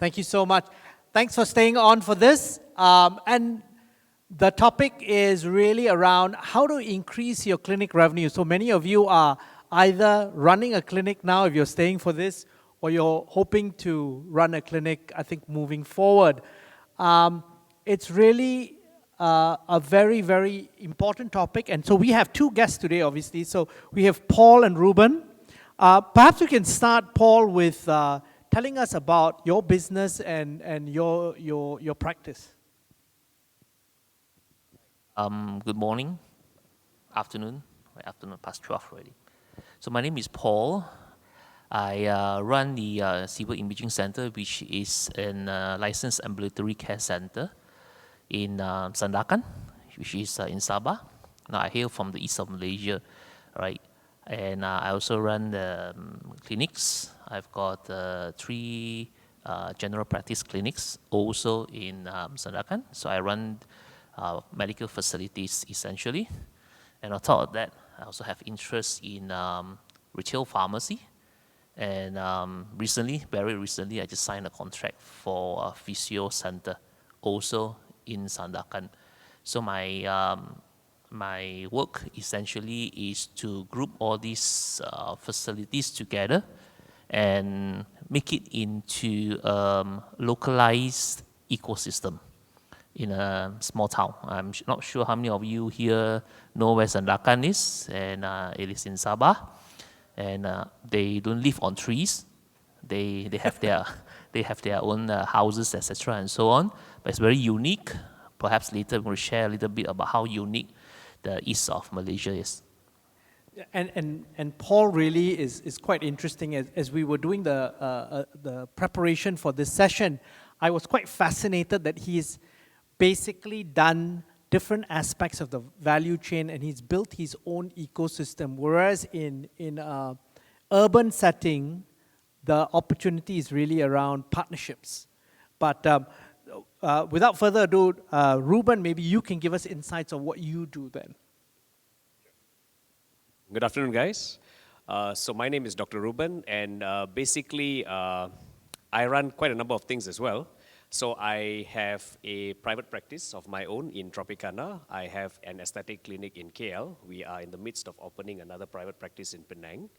Thank you so much. Thanks for staying on for this. And the topic is really around how to increase your clinic revenue. So many of you are either running a clinic now if you're staying for this, or you're hoping to run a clinic, I think, moving forward. It's really a very, very important topic. And so we have two guests today, obviously. So we have Paul and Ruben. Perhaps we can start, Paul, with telling us about your business and your practice. Good morning, afternoon, past 12 already. So my name is Paul. I run the Civil Imaging Center, which is a licensed ambulatory care center in Sandakan, which is in Sabah. Now I hail from the east of Malaysia, right? And I also run the clinics. I've got 3 general practice clinics also in Sandakan. So I run medical facilities essentially. And on top of that, I also have interest in retail pharmacy. And very recently, I just signed a contract for a physio center also in Sandakan. So my work essentially is to group all these facilities together and make it into a localized ecosystem in a small town. I'm not sure how many of you here know where Sandakan is, and it is in Sabah. And they don't live on trees. They have their own houses, etc., and so on. But it's very unique. Perhaps later we'll share a little bit about how unique the east of Malaysia is. And Paul really is quite interesting. As we were doing the preparation for this session, I was quite fascinated that he's basically done different aspects of the value chain, and he's built his own ecosystem. Whereas in an urban setting, the opportunity is really around partnerships. But without further ado, Ruben, maybe you can give us insights on what you do then. Good afternoon, guys. So my name is Dr. Ruben, and basically I run quite a number of things as well. So I have a private practice of my own in Tropicana. I have an aesthetic clinic in KL. We are in the midst of opening another private practice in Penang.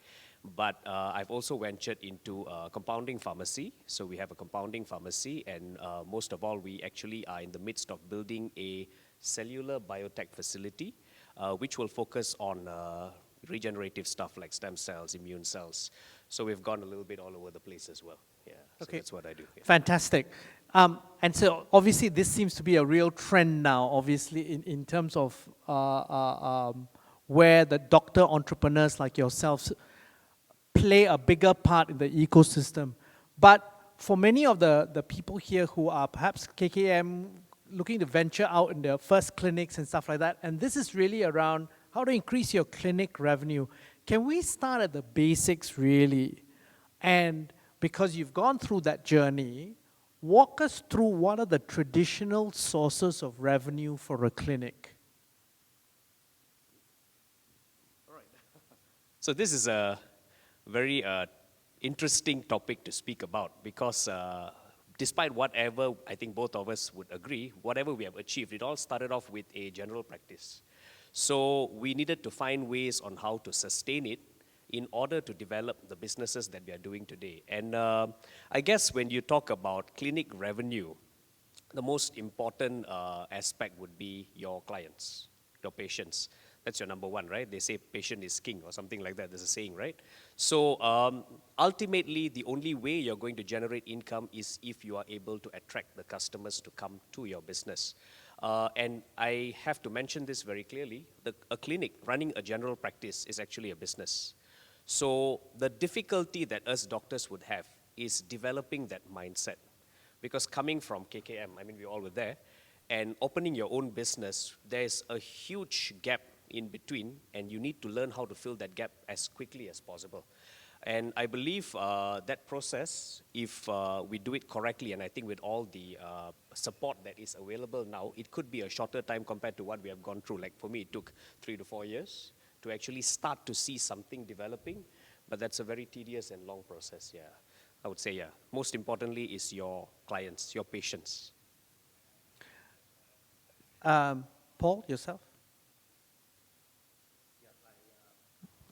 But I've also ventured into compounding pharmacy. So we have a compounding pharmacy, and most of all, we actually are in the midst of building a cellular biotech facility, which will focus on regenerative stuff like stem cells, immune cells. So we've gone a little bit all over the place as well. Yeah, so Okay. that's what I do. Yeah. Fantastic. And so obviously this seems to be a real trend now, obviously, in terms of where the doctor entrepreneurs like yourselves play a bigger part in the ecosystem. But for many of the people here who are perhaps KKM looking to venture out in their first clinics and stuff like that, and this is really around how to increase your clinic revenue. Can we start at the basics really? And because you've gone through that journey, walk us through what are the traditional sources of revenue for a clinic? All right. So this is a very interesting topic to speak about because despite whatever, I think both of us would agree, whatever we have achieved, it all started off with a general practice. So we needed to find ways on how to sustain it in order to develop the businesses that we are doing today. And I guess when you talk about clinic revenue, the most important aspect would be your clients, your patients. That's your number one, right? They say patient is king or something like that. There's a saying, right? So ultimately, the only way you're going to generate income is if you are able to attract the customers to come to your business. And I have to mention this very clearly. A clinic, running a general practice, is actually a business. So the difficulty that us doctors would have is developing that mindset. Because coming from KKM, I mean, we all were there, and opening your own business, there's a huge gap in between, and you need to learn how to fill that gap as quickly as possible. And I believe that process, if we do it correctly, and I think with all the support that is available now, it could be a shorter time compared to what we have gone through. Like for me, it took 3 to 4 years to actually start to see something developing, but that's a very tedious and long process, yeah. I would say, yeah. Most importantly is your clients, your patients. Paul, yourself?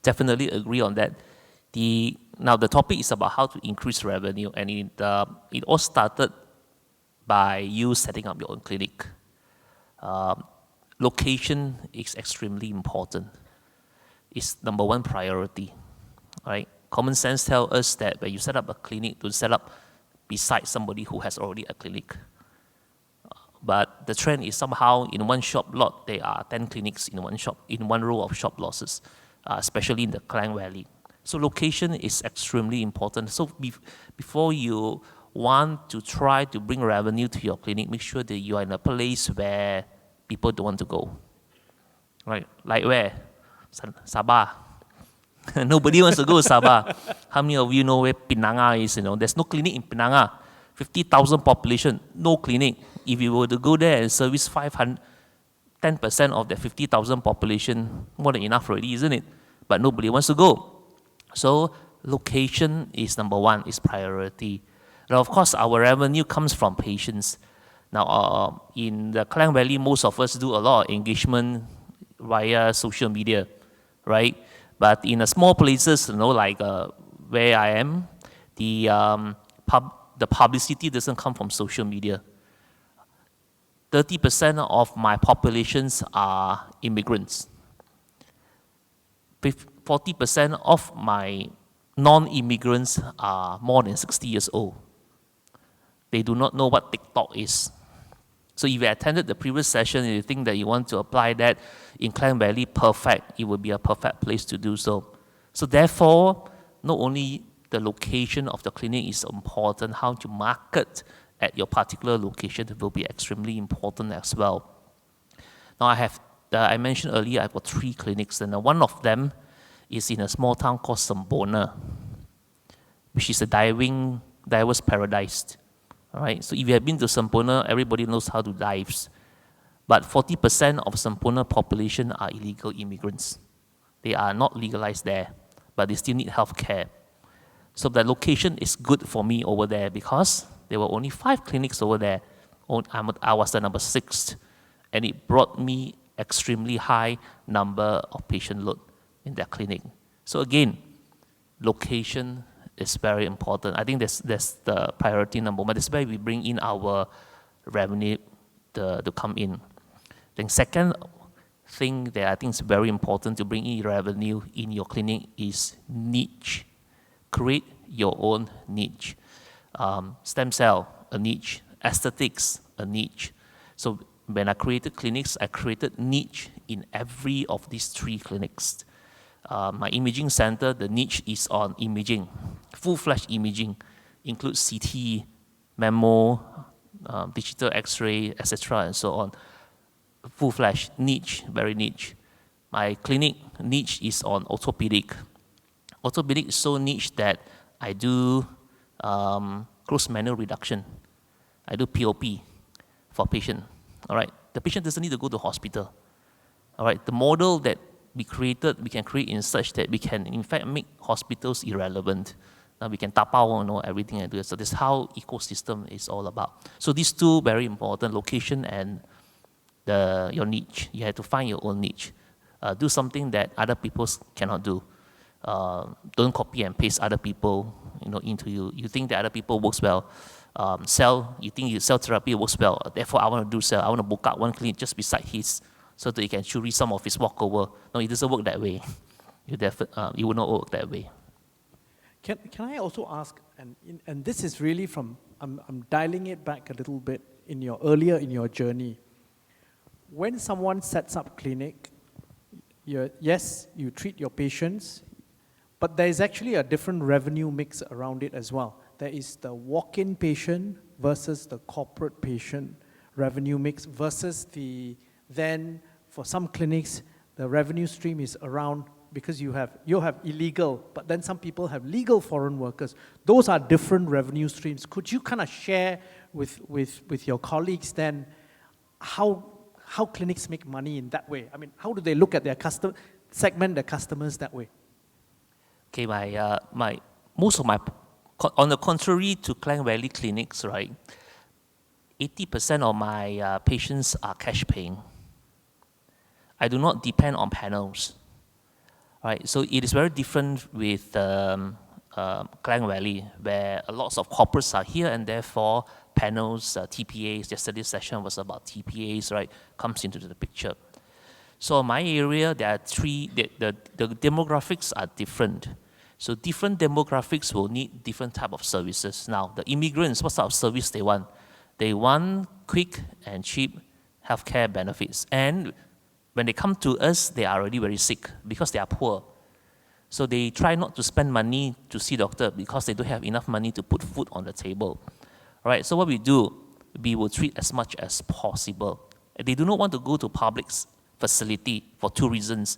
Definitely agree on that. Now the topic is about how to increase revenue, and it all started by you setting up your own clinic. Location is extremely important. It's number one priority, right? Common sense tells us that when you set up a clinic, don't set up beside somebody who has already a clinic. But the trend is somehow in one shop lot, there are 10 clinics in one shop, in one row of shop losses, especially in the Klang Valley. So location is extremely important. So before you want to try to bring revenue to your clinic, make sure that you are in a place where people don't want to go. Right? Like where? Sabah. Nobody wants to go to Sabah. How many of you know where Penanga is? There's no clinic in Penanga. 50,000 population, no clinic. If you were to go there and service 10% of the 50,000 population, more than enough already, isn't it? But nobody wants to go. So location is number one, is priority. Now, of course, our revenue comes from patients. Now, in the Klang Valley, most of us do a lot of engagement via social media, right? But in the small places, like where I am, the publicity doesn't come from social media. 30% of my populations are immigrants. 40% of my non-immigrants are more than 60 years old. They do not know what TikTok is. So if you attended the previous session and you think that you want to apply that in Klang Valley, perfect. It would be a perfect place to do so. So therefore, not only the location of the clinic is important, how to market at your particular location will be extremely important as well. Now I mentioned earlier, I've got 3 clinics, and one of them is in a small town called Sempona, which is a diver's paradise. All right, so if you have been to Sempona, everybody knows how to dive. But 40% of Sempona population are illegal immigrants. They are not legalized there, but they still need health care. So the location is good for me over there because there were only 5 clinics over there. I was the number 6, and it brought me extremely high number of patient load in that clinic. So again, location is very important. I think that's the priority number 1. That's why we bring in our revenue to come in. Then second thing that I think is very important to bring in revenue in your clinic is niche. Create your own niche. Stem cell, a niche. Aesthetics, a niche. So when I created clinics, I created niche in every of these 3 clinics. My imaging center, the niche is on imaging, full-fledged imaging, includes CT, mammo, digital X-ray, etc., and so on. Full-fledged, niche, very niche. My clinic niche is on orthopedic. Orthopedic is so niche that I do gross manual reduction. I do POP for patient. All right, the patient doesn't need to go to hospital. All right, the model that we can create in such that we can in fact make hospitals irrelevant. Now we can tap out everything and do it. So that's how ecosystem is all about. So these 2 very important, location and your niche. You have to find your own niche. Do something that other people cannot do. Don't copy and paste other people into you. You think that other people works well. You think cell therapy works well. Therefore, I want to do cell. I want to book out one clinic just beside his, so that you can choose some of his walkover. No, it doesn't work that way. You will not work that way. Can I also ask, and this is really from, I'm dialing it back a little bit earlier in your journey. When someone sets up clinic, yes, you treat your patients, but there is actually a different revenue mix around it as well. There is the walk-in patient versus the corporate patient revenue mix versus then for some clinics, the revenue stream is around, because you have illegal, but then some people have legal foreign workers. Those are different revenue streams. Could you kind of share with your colleagues then how clinics make money in that way? I mean, how do they look at segment their customers that way? Okay, most of my On the contrary to Klang Valley clinics, right, 80% of my patients are cash paying. I do not depend on panels, right? So it is very different with Klang Valley, where lots of corporates are here, and therefore panels, TPAs, yesterday's session was about TPAs, right, comes into the picture. So in my area, there are the demographics are different. So different demographics will need different type of services. Now, the immigrants, what type of service they want? They want quick and cheap healthcare benefits. And when they come to us, they are already very sick because they are poor. So they try not to spend money to see doctor because they don't have enough money to put food on the table. All right, so what we do, we will treat as much as possible. They do not want to go to public facility for two reasons.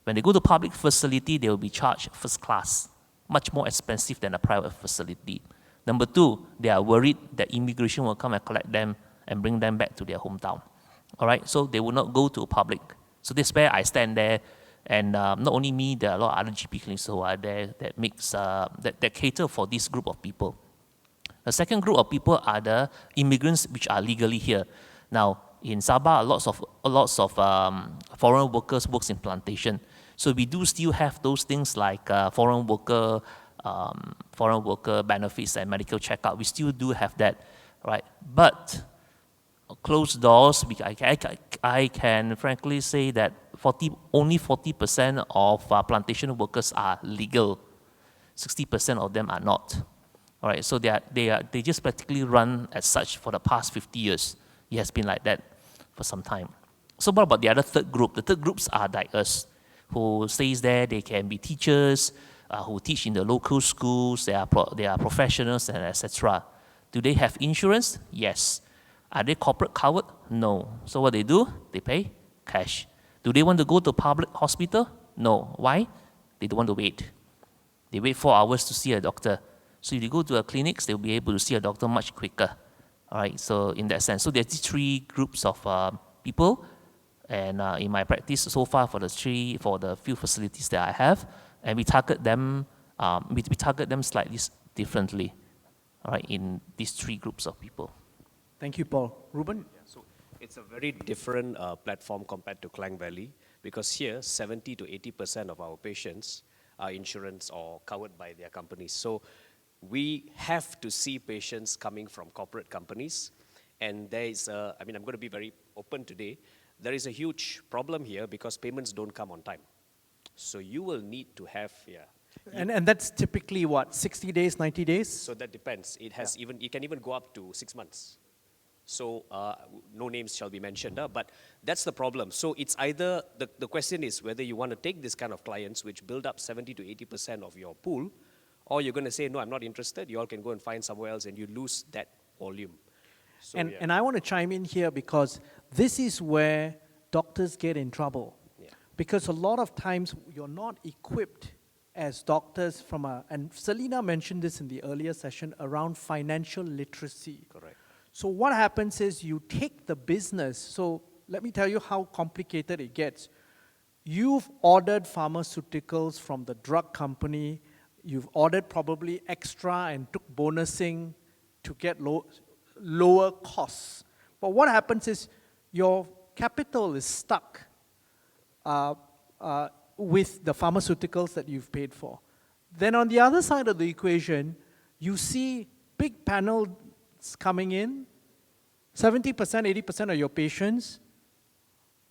When they go to public facility, they will be charged first class, much more expensive than a private facility. Number two, they are worried that immigration will come and collect them and bring them back to their hometown. All right, so they will not go to public. So this is where I stand there, and not only me, there are a lot of other GP clinics who are there that makes that cater for this group of people. The second group of people are the immigrants which are legally here. Now, in Sabah, lots of foreign workers works in plantation. So we do still have those things like foreign worker benefits and medical checkup. We still do have that, right? But closed doors, I can frankly say that only 40% of plantation workers are legal. 60% of them are not. All right, so they just practically run as such for the past 50 years. It has been like that for some time. So what about the other third group? The third groups are like us, who stays there. They can be teachers, who teach in the local schools. They are professionals, and etc. Do they have insurance? Yes. Are they corporate covered? No. So what they do? They pay cash. Do they want to go to public hospital? No. Why? They don't want to wait. They wait 4 hours to see a doctor. So if you go to a clinics, they'll be able to see a doctor much quicker. All right, so in that sense. So there's these three groups of people, and in my practice so far for the few facilities that I have, and we target them slightly differently, all right, in these three groups of people. Thank you, Paul. Ruben? Yeah, so it's a very different platform compared to Klang Valley, because here 70 to 80% of our patients are insurance or covered by their companies. So we have to see patients coming from corporate companies, and there is I'm going to be very open today. There is a huge problem here because payments don't come on time. So you will need to have, And that's typically what, 60 days, 90 days? So that depends. It can even go up to 6 months. So no names shall be mentioned, but that's the problem. So it's either, the question is whether you want to take this kind of clients which build up 70 to 80% of your pool, or you're going to say, no, I'm not interested. You all can go and find somewhere else, and you lose that volume. So, and I want to chime in here because this is where doctors get in trouble. Yeah. Because a lot of times you're not equipped as doctors and Selina mentioned this in the earlier session around financial literacy. Correct. So what happens is you take the business. So let me tell you how complicated it gets. You've ordered pharmaceuticals from the drug company. You've ordered probably extra and took bonusing to get lower costs. But what happens is your capital is stuck with the pharmaceuticals that you've paid for. Then on the other side of the equation, you see big panels coming in, 70%, 80% of your patients,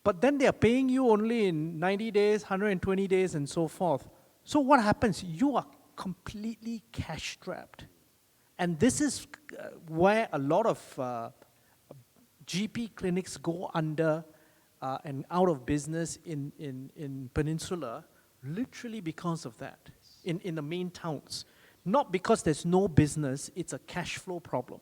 but then they are paying you only in 90 days, 120 days, and so forth. So what happens? You are completely cash-strapped. And this is where a lot of GP clinics go under and out of business in Peninsula, literally because of that, in the main towns. Not because there's no business, it's a cash flow problem.